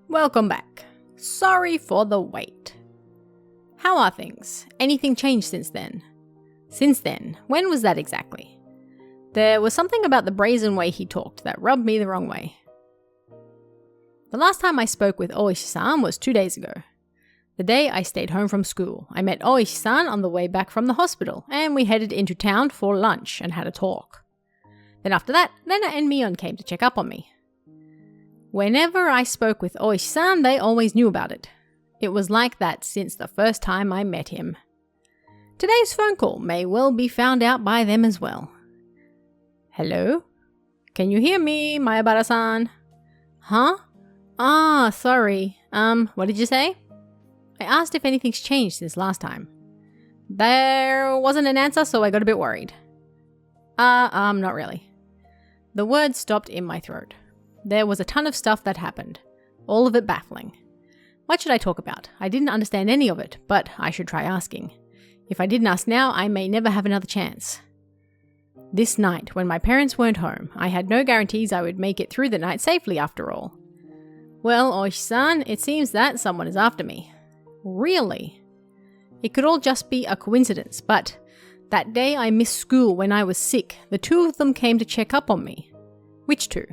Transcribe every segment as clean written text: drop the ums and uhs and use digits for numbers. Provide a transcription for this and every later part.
Welcome back. Sorry for the wait. How are things? Anything changed since then? Since then? When was that exactly? There was something about the brazen way he talked that rubbed me the wrong way. The last time I spoke with Oishi-san was 2 days ago. The day I stayed home from school, I met Oishi-san on the way back from the hospital, and we headed into town for lunch and had a talk. Then after that, Rena and Mion came to check up on me. Whenever I spoke with Oishi-san, they always knew about it. It was like that since the first time I met him. Today's phone call may well be found out by them as well. Hello? Can you hear me, Mayabara-san? Huh? Sorry. What did you say? I asked if anything's changed since last time. There wasn't an answer, so I got a bit worried. Not really. The words stopped in my throat. There was a ton of stuff that happened, all of it baffling. What should I talk about? I didn't understand any of it, but I should try asking. If I didn't ask now, I may never have another chance. This night, when my parents weren't home, I had no guarantees I would make it through the night safely after all. Well, Oishi-san, it seems that someone is after me. Really? It could all just be a coincidence, but that day I missed school when I was sick, the two of them came to check up on me. Which two?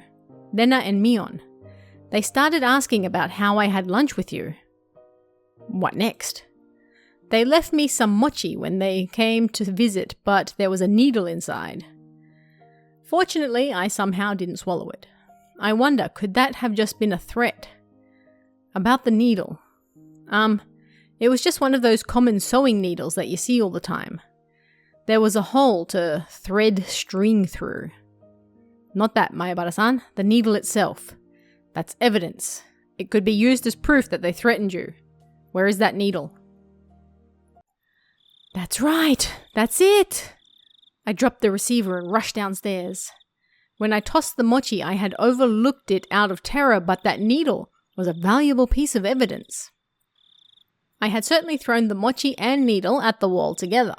Rena and Mion. They started asking about how I had lunch with you. What next? They left me some mochi when they came to visit, but there was a needle inside. Fortunately, I somehow didn't swallow it. I wonder, could that have just been a threat? About the needle. It was just one of those common sewing needles that you see all the time. There was a hole to thread string through. Not that, Mayabara-san, the needle itself. That's evidence. It could be used as proof that they threatened you. Where is that needle? That's right. That's it. I dropped the receiver and rushed downstairs. When I tossed the mochi, I had overlooked it out of terror, but that needle was a valuable piece of evidence. I had certainly thrown the mochi and needle at the wall together.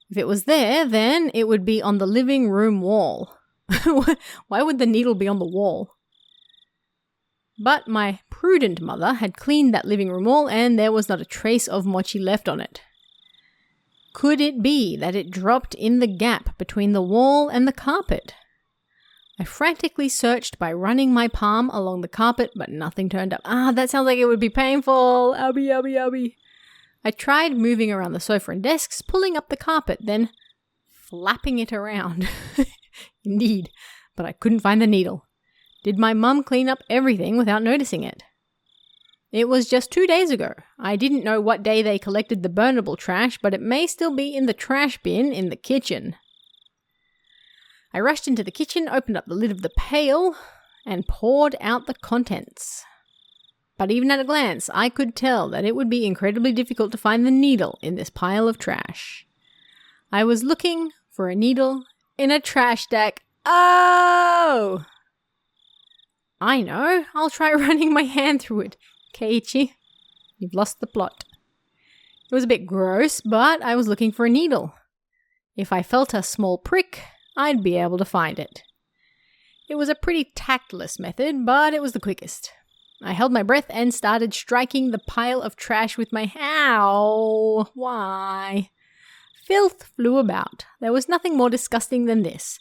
If it was there, then it would be on the living room wall. Why would the needle be on the wall? But my prudent mother had cleaned that living room wall and there was not a trace of mochi left on it. Could it be that it dropped in the gap between the wall and the carpet? I frantically searched by running my palm along the carpet, but nothing turned up. That sounds like it would be painful. Owie. I tried moving around the sofa and desks, pulling up the carpet, then flapping it around. Indeed, but I couldn't find the needle. Did my mum clean up everything without noticing it? It was just 2 days ago. I didn't know what day they collected the burnable trash, but it may still be in the trash bin in the kitchen. I rushed into the kitchen, opened up the lid of the pail, and poured out the contents. But even at a glance, I could tell that it would be incredibly difficult to find the needle in this pile of trash. I was looking for a needle in a trash stack. Oh! I know. I'll try running my hand through it. Keiichi, you've lost the plot. It was a bit gross, but I was looking for a needle. If I felt a small prick, I'd be able to find it. It was a pretty tactless method, but it was the quickest. I held my breath and started striking the pile of trash with my Ow! Why? Filth flew about. There was nothing more disgusting than this,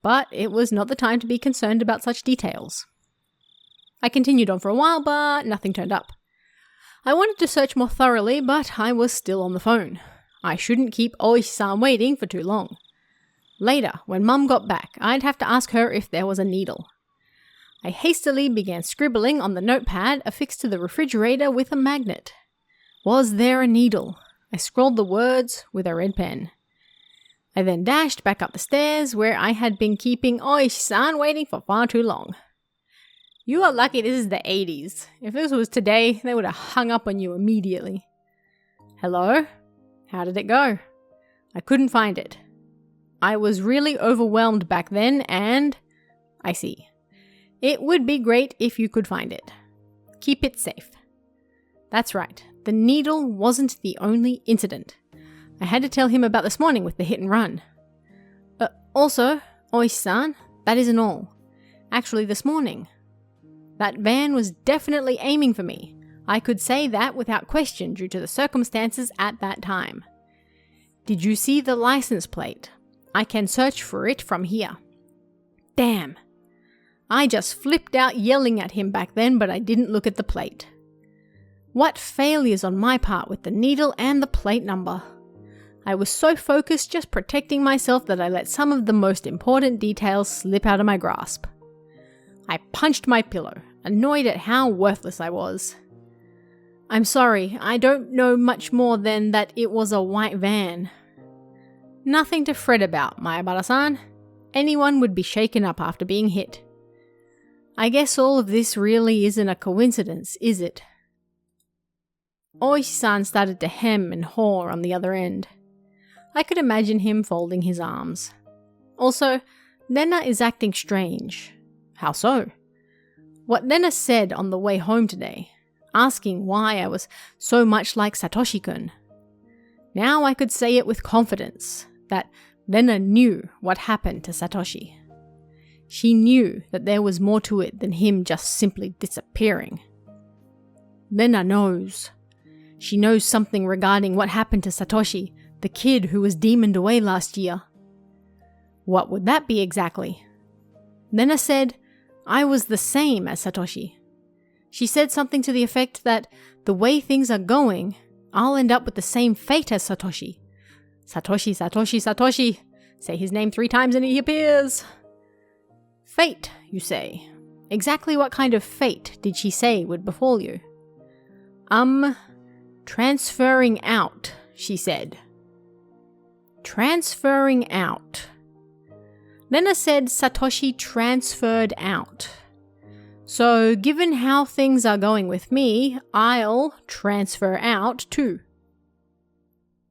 but it was not the time to be concerned about such details. I continued on for a while, but nothing turned up. I wanted to search more thoroughly, but I was still on the phone. I shouldn't keep Oishi-san waiting for too long. Later, when Mum got back, I'd have to ask her if there was a needle. I hastily began scribbling on the notepad affixed to the refrigerator with a magnet. Was there a needle? I scrawled the words with a red pen. I then dashed back up the stairs where I had been keeping Oishi-san waiting for far too long. You are lucky this is the 80s. If this was today, they would have hung up on you immediately. Hello? How did it go? I couldn't find it. I was really overwhelmed back then and... I see. It would be great if you could find it. Keep it safe. That's right. The needle wasn't the only incident. I had to tell him about this morning with the hit and run. Also, Oishi-san, that isn't all. Actually, this morning. That van was definitely aiming for me. I could say that without question due to the circumstances at that time. Did you see the license plate? I can search for it from here. Damn. I just flipped out yelling at him back then, but I didn't look at the plate. What failures on my part with the needle and the plate number. I was so focused just protecting myself that I let some of the most important details slip out of my grasp. I punched my pillow, annoyed at how worthless I was. I'm sorry, I don't know much more than that it was a white van. Nothing to fret about, Mayabara-san. Anyone would be shaken up after being hit. I guess all of this really isn't a coincidence, is it? Oishi-san started to hem and haw on the other end. I could imagine him folding his arms. Also, Rena is acting strange. How so? What Rena said on the way home today, asking why I was so much like Satoshi-kun. Now I could say it with confidence, that Rena knew what happened to Satoshi. She knew that there was more to it than him just simply disappearing. Rena knows. She knows something regarding what happened to Satoshi, the kid who was demoned away last year. What would that be exactly? Rena said, I was the same as Satoshi. She said something to the effect that the way things are going, I'll end up with the same fate as Satoshi. Satoshi, Satoshi, Satoshi. Say his name 3 times and he appears. Fate, you say. Exactly what kind of fate did she say would befall you? Transferring out, she said. Transferring out. Rena said Satoshi transferred out. So, given how things are going with me, I'll transfer out too.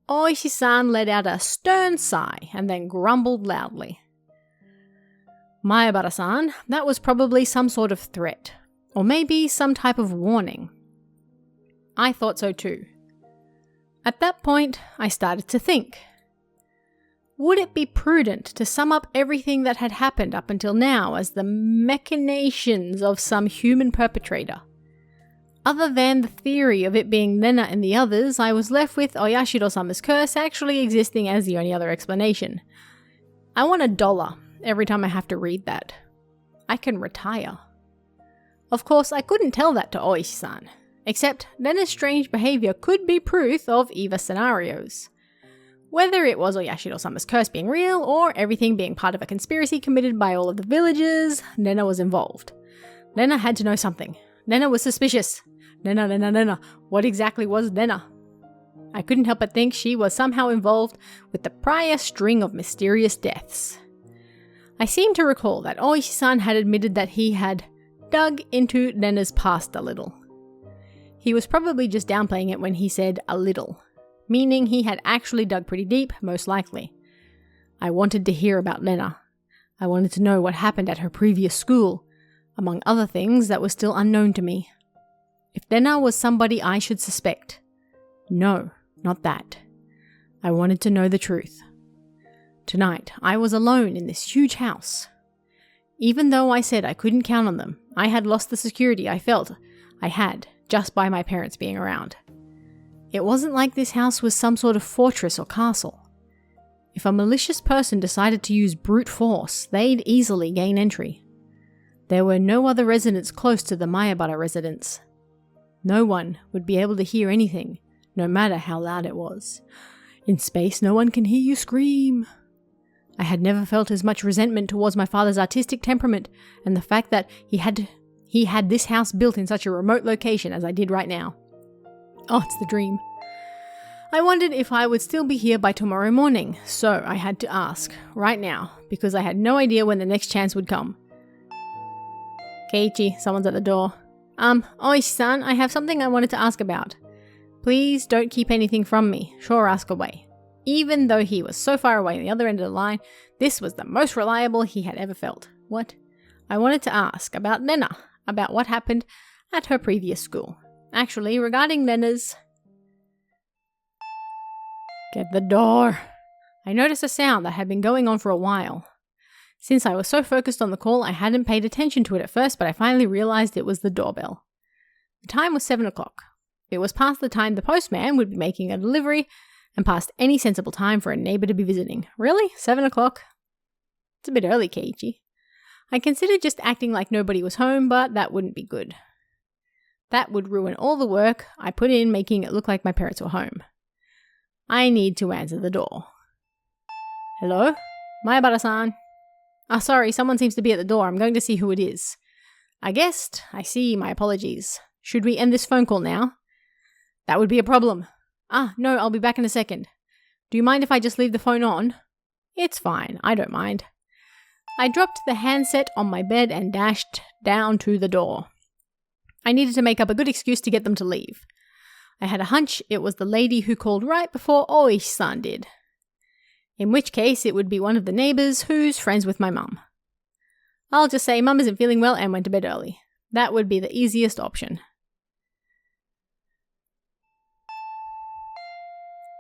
Oishi-san let out a stern sigh and then grumbled loudly. Mayabara-san, that was probably some sort of threat, or maybe some type of warning. I thought so too. At that point, I started to think. Would it be prudent to sum up everything that had happened up until now as the machinations of some human perpetrator? Other than the theory of it being Rena and the others, I was left with Oyashiro-sama's curse actually existing as the only other explanation. I want $1 every time I have to read that. I can retire. Of course, I couldn't tell that to Oishi-san, except Rena's strange behavior could be proof of either scenarios. Whether it was Oyashiro-sama's curse being real, or everything being part of a conspiracy committed by all of the villagers, Rena was involved. Rena had to know something. Rena was suspicious. Rena. What exactly was Rena? I couldn't help but think she was somehow involved with the prior string of mysterious deaths. I seem to recall that Oishi-san had admitted that he had dug into Rena's past a little. He was probably just downplaying it when he said a little, meaning he had actually dug pretty deep, most likely. I wanted to hear about Rena. I wanted to know what happened at her previous school, among other things that were still unknown to me. If Rena was somebody I should suspect. No, not that. I wanted to know the truth. Tonight, I was alone in this huge house. Even though I said I couldn't count on them, I had lost the security I felt I had just by my parents being around. It wasn't like this house was some sort of fortress or castle. If a malicious person decided to use brute force, they'd easily gain entry. There were no other residents close to the Mayabara residence. No one would be able to hear anything, no matter how loud it was. In space, no one can hear you scream. I had never felt as much resentment towards my father's artistic temperament and the fact that he had this house built in such a remote location as I did right now. Oh, it's the dream. I wondered if I would still be here by tomorrow morning, so I had to ask, right now, because I had no idea when the next chance would come. Keiichi, someone's at the door. Oishi-san, I have something I wanted to ask about. Please don't keep anything from me, sure ask away. Even though he was so far away on the other end of the line, this was the most reliable he had ever felt. What? I wanted to ask about Rena, about what happened at her previous school. Actually, regarding Rena's... Get the door. I noticed a sound that had been going on for a while. Since I was so focused on the call, I hadn't paid attention to it at first, but I finally realized it was the doorbell. The time was 7 o'clock. It was past the time the postman would be making a delivery and past any sensible time for a neighbor to be visiting. Really? 7 o'clock? It's a bit early, Keiichi. I considered just acting like nobody was home, but that wouldn't be good. That would ruin all the work I put in making it look like my parents were home. I need to answer the door. Hello? Mayabara-san. Oh, sorry, someone seems to be at the door. I'm going to see who it is. A guest? I see, my apologies. Should we end this phone call now? That would be a problem. No, I'll be back in a second. Do you mind if I just leave the phone on? It's fine, I don't mind. I dropped the handset on my bed and dashed down to the door. I needed to make up a good excuse to get them to leave. I had a hunch it was the lady who called right before Oishi-san did. In which case, it would be one of the neighbors who's friends with my mum. I'll just say mum isn't feeling well and went to bed early. That would be the easiest option.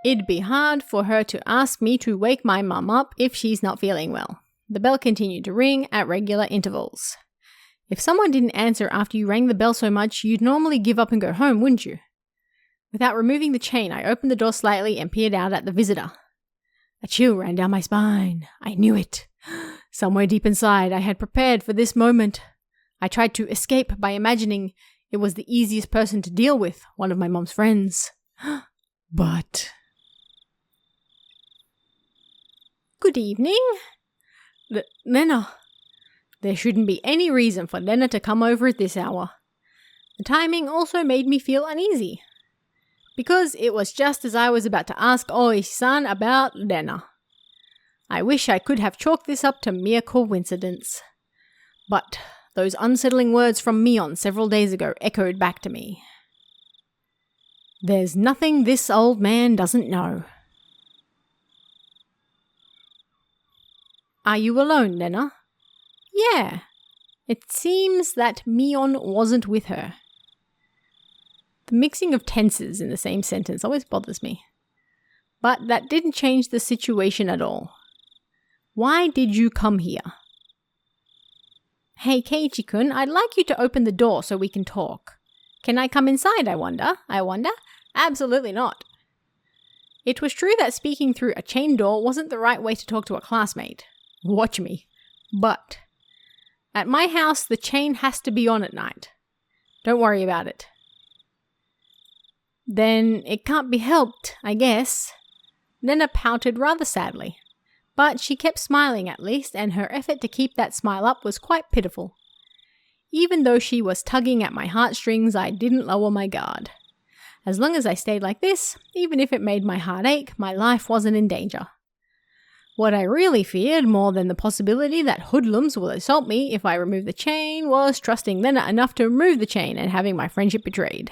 It'd be hard for her to ask me to wake my mum up if she's not feeling well. The bell continued to ring at regular intervals. If someone didn't answer after you rang the bell so much, you'd normally give up and go home, wouldn't you? Without removing the chain, I opened the door slightly and peered out at the visitor. A chill ran down my spine. I knew it. Somewhere deep inside, I had prepared for this moment. I tried to escape by imagining it was the easiest person to deal with, one of my mom's friends. But... Good evening. Rena. There shouldn't be any reason for Rena to come over at this hour. The timing also made me feel uneasy, because it was just as I was about to ask Oishi-san about Rena. I wish I could have chalked this up to mere coincidence. But those unsettling words from Mion several days ago echoed back to me. There's nothing this old man doesn't know. Are you alone, Rena? Yeah. It seems that Mion wasn't with her. The mixing of tenses in the same sentence always bothers me. But that didn't change the situation at all. Why did you come here? Hey, Keiichi-kun, I'd like you to open the door so we can talk. Can I come inside, I wonder? Absolutely not. It was true that speaking through a chain door wasn't the right way to talk to a classmate. Watch me. But at my house, the chain has to be on at night. Don't worry about it. Then it can't be helped, I guess. Rena pouted rather sadly. But she kept smiling at least, and her effort to keep that smile up was quite pitiful. Even though she was tugging at my heartstrings, I didn't lower my guard. As long as I stayed like this, even if it made my heart ache, my life wasn't in danger. What I really feared, more than the possibility that hoodlums will assault me if I remove the chain, was trusting Rena enough to remove the chain and having my friendship betrayed.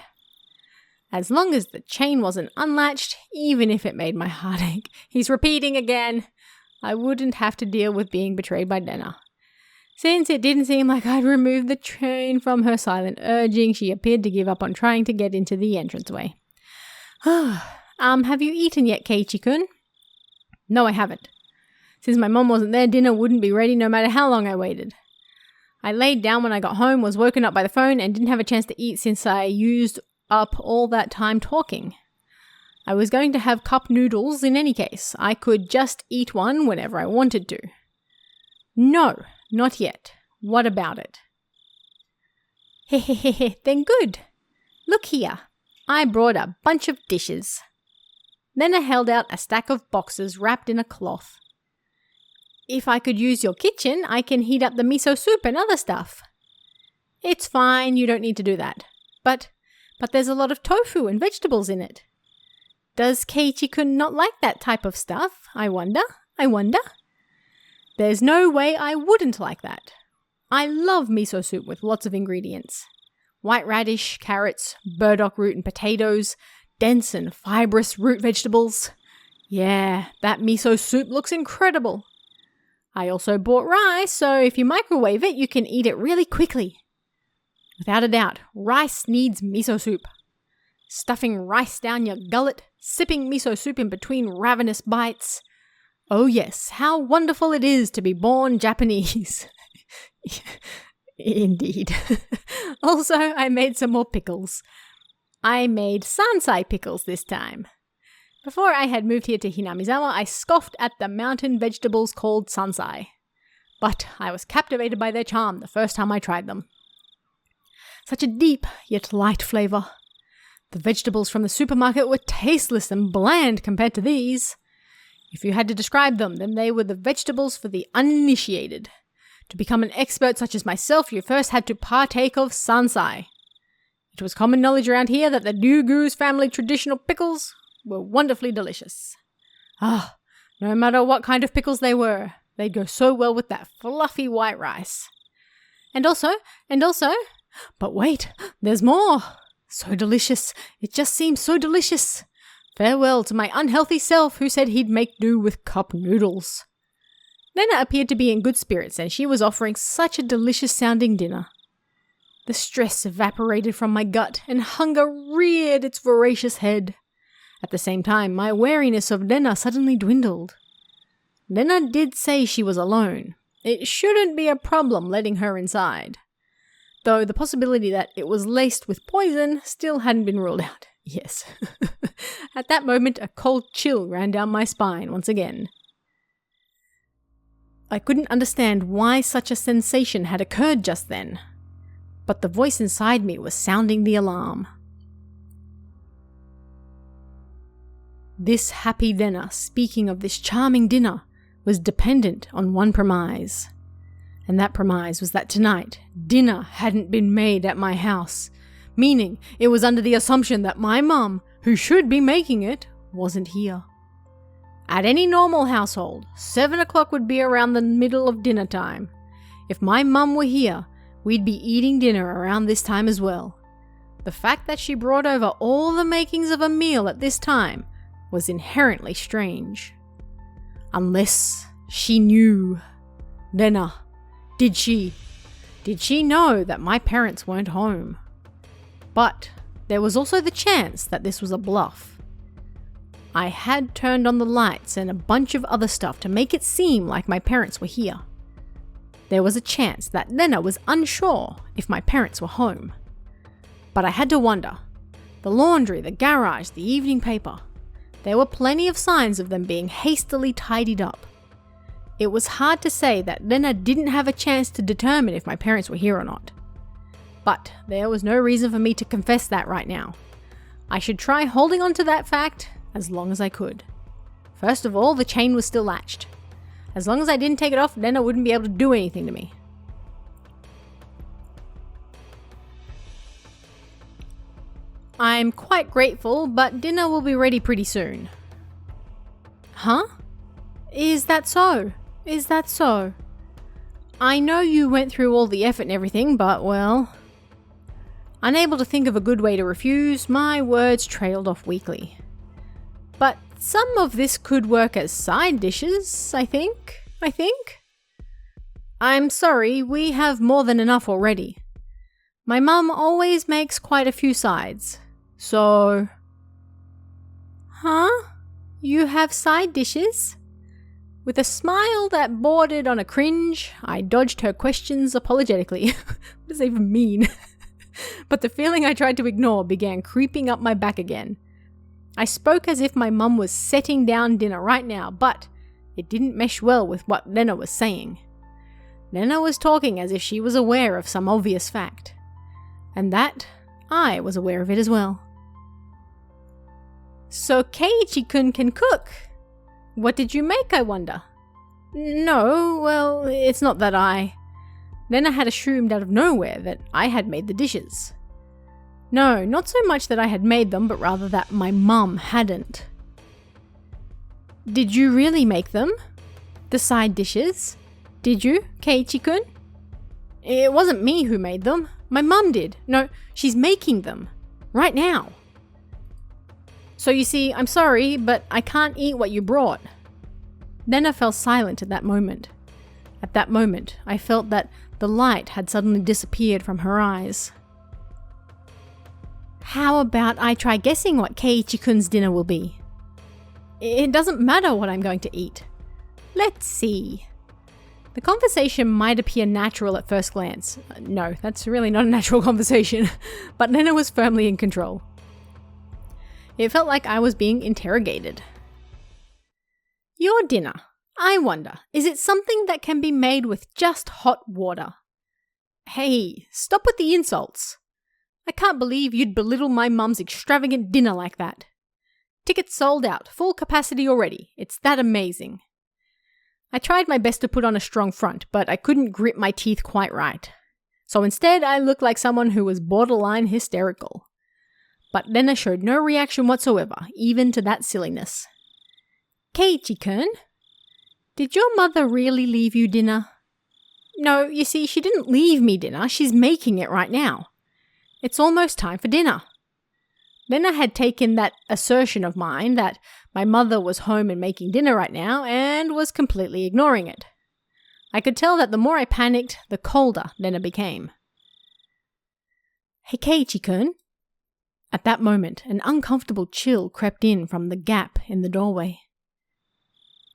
As long as the chain wasn't unlatched, even if it made my heart ache, he's repeating again, I wouldn't have to deal with being betrayed by Rena. Since it didn't seem like I'd removed the chain from her silent urging, she appeared to give up on trying to get into the entranceway. Have you eaten yet, Keiichi-kun? No, I haven't. Since my mom wasn't there, dinner wouldn't be ready no matter how long I waited. I laid down when I got home, was woken up by the phone, and didn't have a chance to eat since I used up all that time talking. I was going to have cup noodles in any case. I could just eat one whenever I wanted to. No, not yet. What about it? Hehehehe, then good. Look here. I brought a bunch of dishes. Then I held out a stack of boxes wrapped in a cloth. If I could use your kitchen, I can heat up the miso soup and other stuff. It's fine, you don't need to do that. But there's a lot of tofu and vegetables in it. Does Keiichi-kun not like that type of stuff? I wonder. There's no way I wouldn't like that. I love miso soup with lots of ingredients. White radish, carrots, burdock root and potatoes, dense and fibrous root vegetables. Yeah, that miso soup looks incredible. I also bought rice, so if you microwave it, you can eat it really quickly. Without a doubt, rice needs miso soup. Stuffing rice down your gullet, sipping miso soup in between ravenous bites. Oh yes, how wonderful it is to be born Japanese. Indeed. Also, I made some more pickles. I made sansai pickles this time. Before I had moved here to Hinamizawa, I scoffed at the mountain vegetables called sansai. But I was captivated by their charm the first time I tried them. Such a deep yet light flavor. The vegetables from the supermarket were tasteless and bland compared to these. If you had to describe them, then they were the vegetables for the uninitiated. To become an expert such as myself, you first had to partake of sansai. It was common knowledge around here that the Ryugu's family traditional pickles were wonderfully delicious. No matter what kind of pickles they were, they'd go so well with that fluffy white rice. And also, but wait, there's more. So delicious. It just seems so delicious. Farewell to my unhealthy self who said he'd make do with cup noodles. Rena appeared to be in good spirits and she was offering such a delicious sounding dinner. The stress evaporated from my gut and hunger reared its voracious head. At the same time, my wariness of Rena suddenly dwindled. Rena did say she was alone. It shouldn't be a problem letting her inside. Though the possibility that it was laced with poison still hadn't been ruled out. Yes. At that moment, a cold chill ran down my spine once again. I couldn't understand why such a sensation had occurred just then, but the voice inside me was sounding the alarm. This happy Rena, speaking of this charming dinner, was dependent on one premise. And that premise was that tonight, dinner hadn't been made at my house, meaning it was under the assumption that my mum, who should be making it, wasn't here. At any normal household, 7 o'clock would be around the middle of dinner time. If my mum were here, we'd be eating dinner around this time as well. The fact that she brought over all the makings of a meal at this time was inherently strange. Unless she knew. Rena, did she know that my parents weren't home? But there was also the chance that this was a bluff. I had turned on the lights and a bunch of other stuff to make it seem like my parents were here. There was a chance that Rena was unsure if my parents were home. But I had to wonder. The laundry, the garage, the evening paper. There were plenty of signs of them being hastily tidied up. It was hard to say that Rena didn't have a chance to determine if my parents were here or not. But there was no reason for me to confess that right now. I should try holding on to that fact as long as I could. First of all, the chain was still latched. As long as I didn't take it off, Rena wouldn't be able to do anything to me. I'm quite grateful, but dinner will be ready pretty soon. Huh? Is that so? Is that so? I know you went through all the effort and everything, but well... Unable to think of a good way to refuse, my words trailed off weakly. But some of this could work as side dishes, I think. I'm sorry, we have more than enough already. My mum always makes quite a few sides, so... Huh? You have side dishes? With a smile that bordered on a cringe, I dodged her questions apologetically. What does that even mean? But the feeling I tried to ignore began creeping up my back again. I spoke as if my mum was setting down dinner right now, but it didn't mesh well with what Rena was saying. Rena was talking as if she was aware of some obvious fact. And that, I was aware of it as well. So Keiichi-kun can cook. What did you make, I wonder? No, well, it's not that Then I had assumed out of nowhere that I had made the dishes. No, not so much that I had made them, but rather that my mum hadn't. Did you really make them? The side dishes? Did you, Keiichi-kun? It wasn't me who made them. My mum did. No, she's making them. Right now. So you see, I'm sorry, but I can't eat what you brought. Then I fell silent at that moment. At that moment, I felt that the light had suddenly disappeared from her eyes. How about I try guessing what Keiichi-kun's dinner will be? It doesn't matter what I'm going to eat. Let's see. The conversation might appear natural at first glance. No, that's really not a natural conversation, but Rena was firmly in control. It felt like I was being interrogated. Your dinner. I wonder, is it something that can be made with just hot water? Hey, stop with the insults. I can't believe you'd belittle my mum's extravagant dinner like that. Tickets sold out, full capacity already. It's that amazing. I tried my best to put on a strong front, but I couldn't grit my teeth quite right. So instead, I looked like someone who was borderline hysterical. But Rena showed no reaction whatsoever, even to that silliness. Keiichi-kun, did your mother really leave you dinner? No, you see, she didn't leave me dinner. She's making it right now. It's almost time for dinner. Rena had taken that assertion of mine that my mother was home and making dinner right now and was completely ignoring it. I could tell that the more I panicked, the colder Rena became. Hey Keiichi-kun. At that moment, an uncomfortable chill crept in from the gap in the doorway.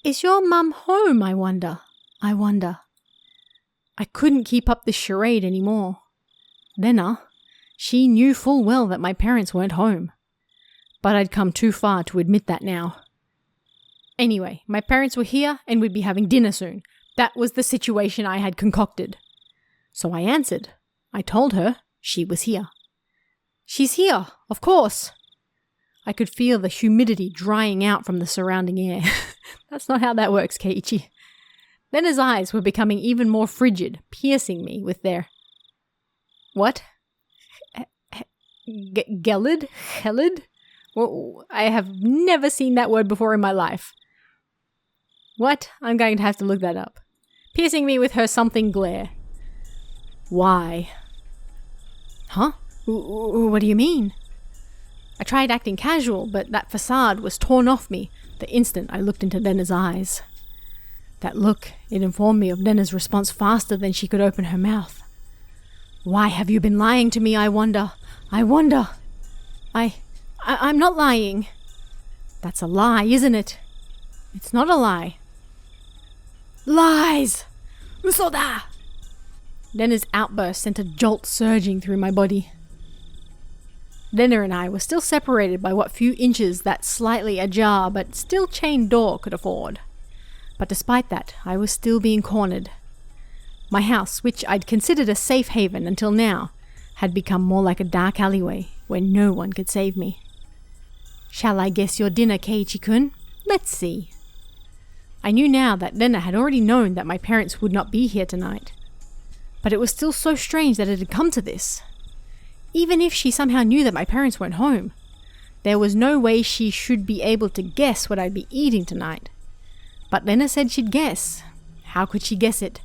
Is your mum home, I wonder? I couldn't keep up this charade anymore. Rena, she knew full well that my parents weren't home. But I'd come too far to admit that now. Anyway, my parents were here and we'd be having dinner soon. That was the situation I had concocted. So I answered. I told her she was here. She's here, of course. I could feel the humidity drying out from the surrounding air. That's not how that works, Keiichi. Then his eyes were becoming even more frigid, piercing me with their... What? Gelid? Helid? Well, I have never seen that word before in my life. What? I'm going to have to look that up. Piercing me with her something glare. Why? Huh? What do you mean? I tried acting casual, but that facade was torn off me the instant I looked into Rena's eyes. That look, it informed me of Rena's response faster than she could open her mouth. Why have you been lying to me, I wonder? I'm not lying. That's a lie, isn't it? It's not a lie. Lies! Usoda! Rena's outburst sent a jolt surging through my body. Rena and I were still separated by what few inches that slightly ajar but still chained door could afford. But despite that, I was still being cornered. My house, which I'd considered a safe haven until now, had become more like a dark alleyway where no one could save me. Shall I guess your dinner, Keiichi-kun? Let's see. I knew now that Rena had already known that my parents would not be here tonight. But it was still so strange that it had come to this. Even if she somehow knew that my parents weren't home, there was no way she should be able to guess what I'd be eating tonight. But Rena said she'd guess. How could she guess it?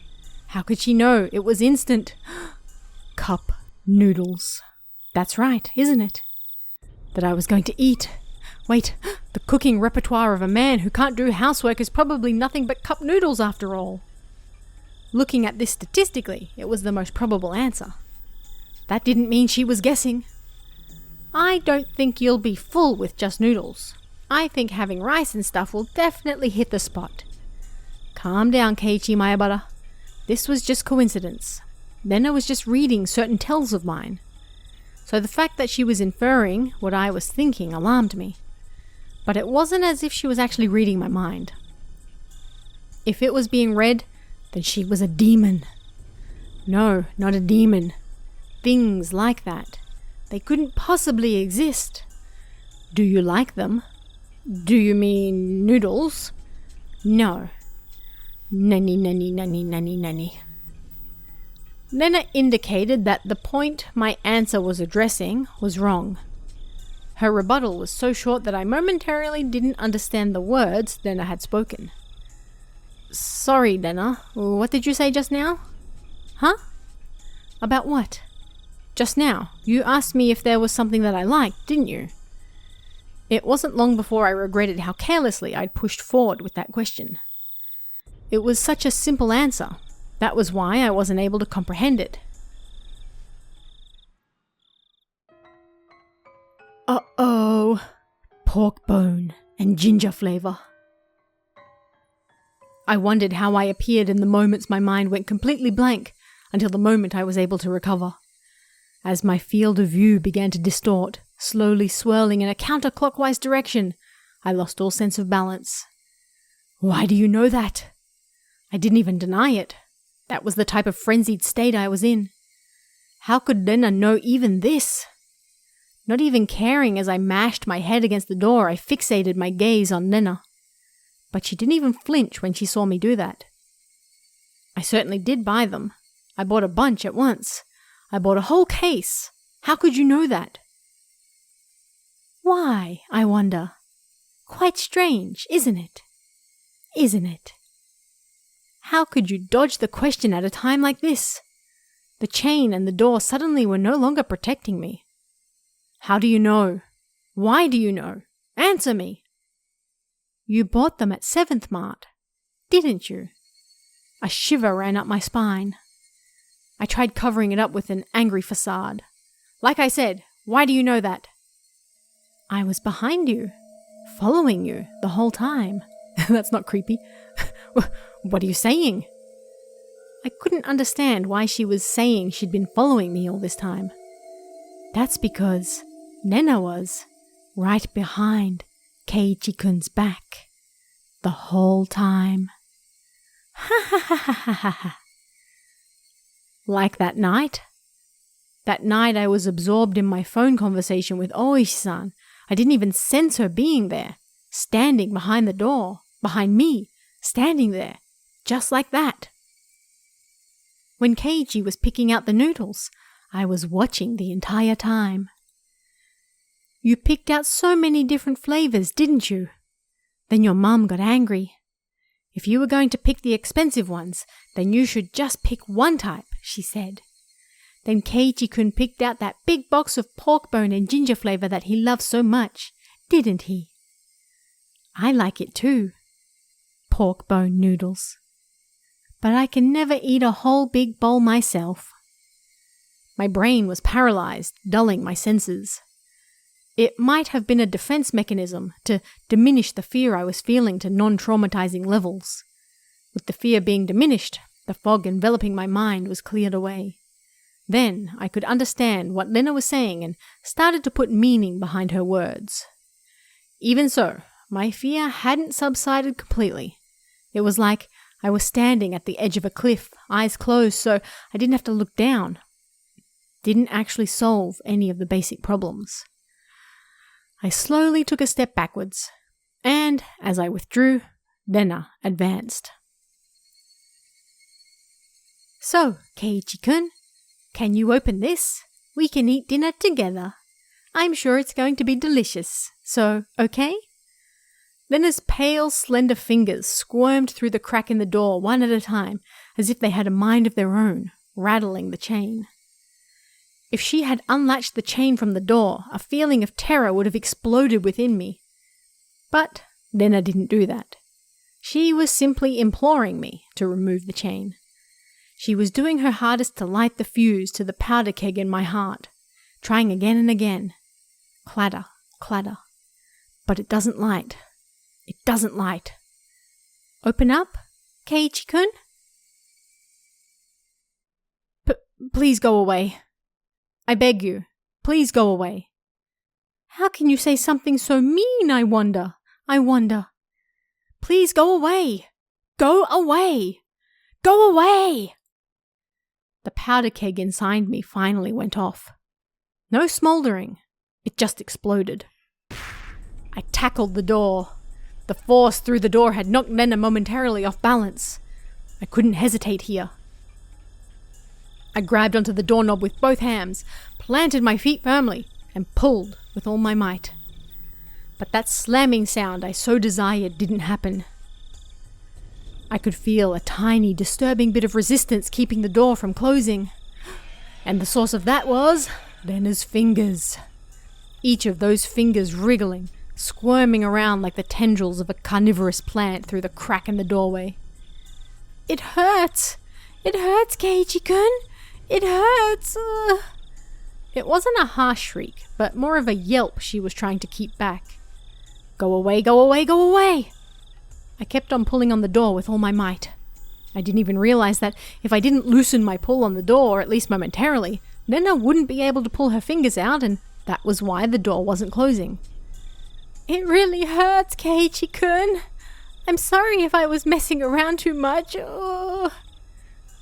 How could she know? It was instant. Cup noodles. That's right, isn't it? That I was going to eat. Wait, the cooking repertoire of a man who can't do housework is probably nothing but cup noodles after all. Looking at this statistically, it was the most probable answer. That didn't mean she was guessing. I don't think you'll be full with just noodles. I think having rice and stuff will definitely hit the spot. Calm down, Keiichi Mayabara. This was just coincidence. Rena was just reading certain tells of mine. So the fact that she was inferring what I was thinking alarmed me. But it wasn't as if she was actually reading my mind. If it was being read, then she was a demon. No, not a demon. Things like that. They couldn't possibly exist. Do you like them? Do you mean noodles? No. Nanny. Rena indicated that the point my answer was addressing was wrong. Her rebuttal was so short that I momentarily didn't understand the words Rena had spoken. Sorry, Rena. What did you say just now? Huh? About what? Just now, you asked me if there was something that I liked, didn't you? It wasn't long before I regretted how carelessly I'd pushed forward with that question. It was such a simple answer. That was why I wasn't able to comprehend it. Uh-oh. Pork bone and ginger flavor. I wondered how I appeared in the moments my mind went completely blank until the moment I was able to recover. As my field of view began to distort, slowly swirling in a counterclockwise direction, I lost all sense of balance. Why do you know that? I didn't even deny it. That was the type of frenzied state I was in. How could Rena know even this? Not even caring as I mashed my head against the door, I fixated my gaze on Rena. But she didn't even flinch when she saw me do that. I certainly did buy them. I bought a bunch at once. I bought a whole case. How could you know that? Why, I wonder. Quite strange, isn't it? Isn't it? How could you dodge the question at a time like this? The chain and the door suddenly were no longer protecting me. How do you know? Why do you know? Answer me. You bought them at 7th Mart, didn't you? A shiver ran up my spine. I tried covering it up with an angry facade. Like I said, why do you know that? I was behind you, following you the whole time. That's not creepy. What are you saying? I couldn't understand why she was saying she'd been following me all this time. That's because Rena was right behind Keiichi-kun's back the whole time. Ha ha ha ha ha ha ha. Like that night? That night I was absorbed in my phone conversation with Oishi-san. I didn't even sense her being there, standing behind the door, behind me, standing there, just like that. When Keiichi was picking out the noodles, I was watching the entire time. You picked out so many different flavors, didn't you? Then your mum got angry. If you were going to pick the expensive ones, then you should just pick one type, she said. Then Keiichi-kun picked out that big box of pork bone and ginger flavor that he loves so much, didn't he? I like it too. Pork bone noodles. But I can never eat a whole big bowl myself. My brain was paralyzed, dulling my senses. It might have been a defense mechanism to diminish the fear I was feeling to non-traumatizing levels. With the fear being diminished, the fog enveloping my mind was cleared away. Then I could understand what Rena was saying and started to put meaning behind her words. Even so, my fear hadn't subsided completely. It was like I was standing at the edge of a cliff, eyes closed, so I didn't have to look down. Didn't actually solve any of the basic problems. I slowly took a step backwards, and as I withdrew, Rena advanced. So, Keiichi-kun, can you open this? We can eat dinner together. I'm sure it's going to be delicious, so okay? Rena's pale, slender fingers squirmed through the crack in the door one at a time, as if they had a mind of their own, rattling the chain. If she had unlatched the chain from the door, a feeling of terror would have exploded within me. But Rena didn't do that. She was simply imploring me to remove the chain. She was doing her hardest to light the fuse to the powder keg in my heart, trying again and again. Clatter, clatter. But it doesn't light. It doesn't light. Open up, Keiichi-kun? Please go away. I beg you, please go away. How can you say something so mean, I wonder? Please go away. Go away. Go away. The powder keg inside me finally went off. No smouldering. It just exploded. I tackled the door. The force through the door had knocked Rena momentarily off balance. I couldn't hesitate here. I grabbed onto the doorknob with both hands, planted my feet firmly, and pulled with all my might. But that slamming sound I so desired didn't happen. I could feel a tiny, disturbing bit of resistance keeping the door from closing. And the source of that was Rena's fingers. Each of those fingers wriggling, squirming around like the tendrils of a carnivorous plant through the crack in the doorway. It hurts! It hurts, Keiichi-kun! It hurts! It wasn't a harsh shriek, but more of a yelp she was trying to keep back. Go away, go away, go away! I kept on pulling on the door with all my might. I didn't even realize that if I didn't loosen my pull on the door, at least momentarily, then I wouldn't be able to pull her fingers out, and that was why the door wasn't closing. "It really hurts, Keiichi-kun. I'm sorry if I was messing around too much." Oh.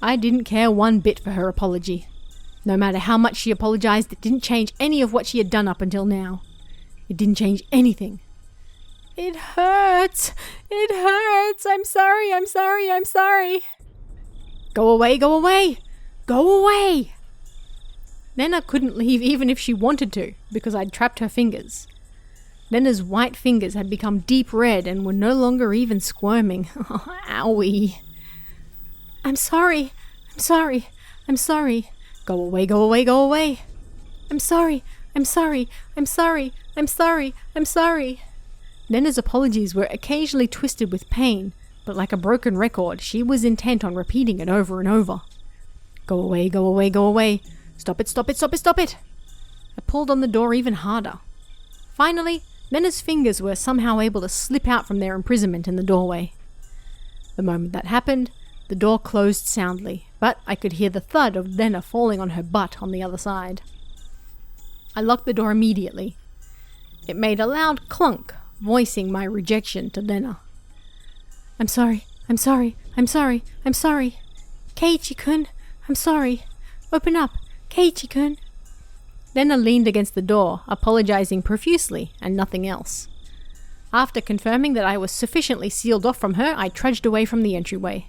I didn't care one bit for her apology. No matter how much she apologized, it didn't change any of what she had done up until now. It didn't change anything. "It hurts. It hurts. I'm sorry, I'm sorry, I'm sorry." "Go away, go away, go away." Nena couldn't leave even if she wanted to, because I'd trapped her fingers. Nena's white fingers had become deep red and were no longer even squirming. Oh, owie. "I'm sorry, I'm sorry, I'm sorry." "Go away, go away, go away." "I'm sorry, I'm sorry, I'm sorry, I'm sorry, I'm sorry." Nena's apologies were occasionally twisted with pain, but like a broken record, she was intent on repeating it over and over. "Go away, go away, go away. Stop it, stop it, stop it, stop it." I pulled on the door even harder. Finally, Nena's fingers were somehow able to slip out from their imprisonment in the doorway. The moment that happened, the door closed soundly, but I could hear the thud of Nena falling on her butt on the other side. I locked the door immediately. It made a loud clunk, voicing my rejection to Nena. "I'm sorry, I'm sorry, I'm sorry, I'm sorry. Keiichi-kun, I'm sorry. Open up, Keiichi-kun." Nena leaned against the door, apologizing profusely and nothing else. After confirming that I was sufficiently sealed off from her, I trudged away from the entryway.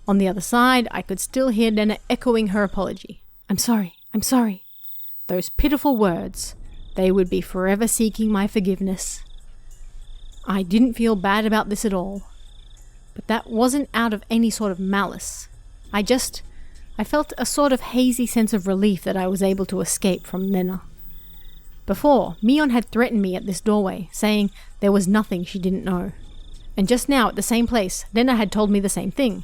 On the other side, I could still hear Nena echoing her apology. "I'm sorry, I'm sorry." Those pitiful words. They would be forever seeking my forgiveness. I didn't feel bad about this at all. But that wasn't out of any sort of malice. I felt a sort of hazy sense of relief that I was able to escape from Nena. Before, Mion had threatened me at this doorway, saying there was nothing she didn't know. And just now, at the same place, Nena had told me the same thing.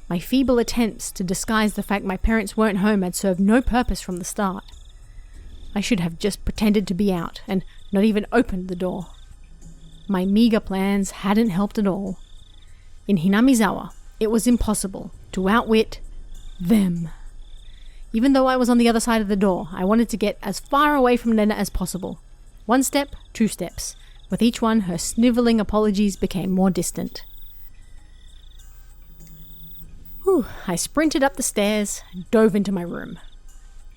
My feeble attempts to disguise the fact my parents weren't home had served no purpose from the start. I should have just pretended to be out, and not even opened the door. My meager plans hadn't helped at all. In Hinamizawa, it was impossible to outwit them. Even though I was on the other side of the door, I wanted to get as far away from Nena as possible. 1 step, 2 steps. With each one, her snivelling apologies became more distant. I sprinted up the stairs and dove into my room.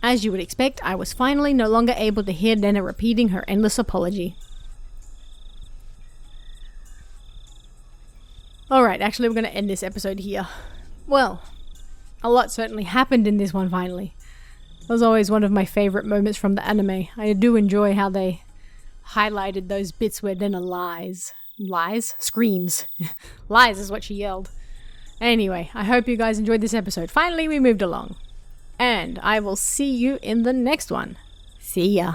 As you would expect, I was finally no longer able to hear Nena repeating her endless apology. Alright, actually we're going to end this episode here. Well, a lot certainly happened in this one finally. It was always one of my favourite moments from the anime. I do enjoy how they highlighted those bits where Nena lies. Lies? Screams. Lies is what she yelled. Anyway, I hope you guys enjoyed this episode. Finally, we moved along. And I will see you in the next one. See ya.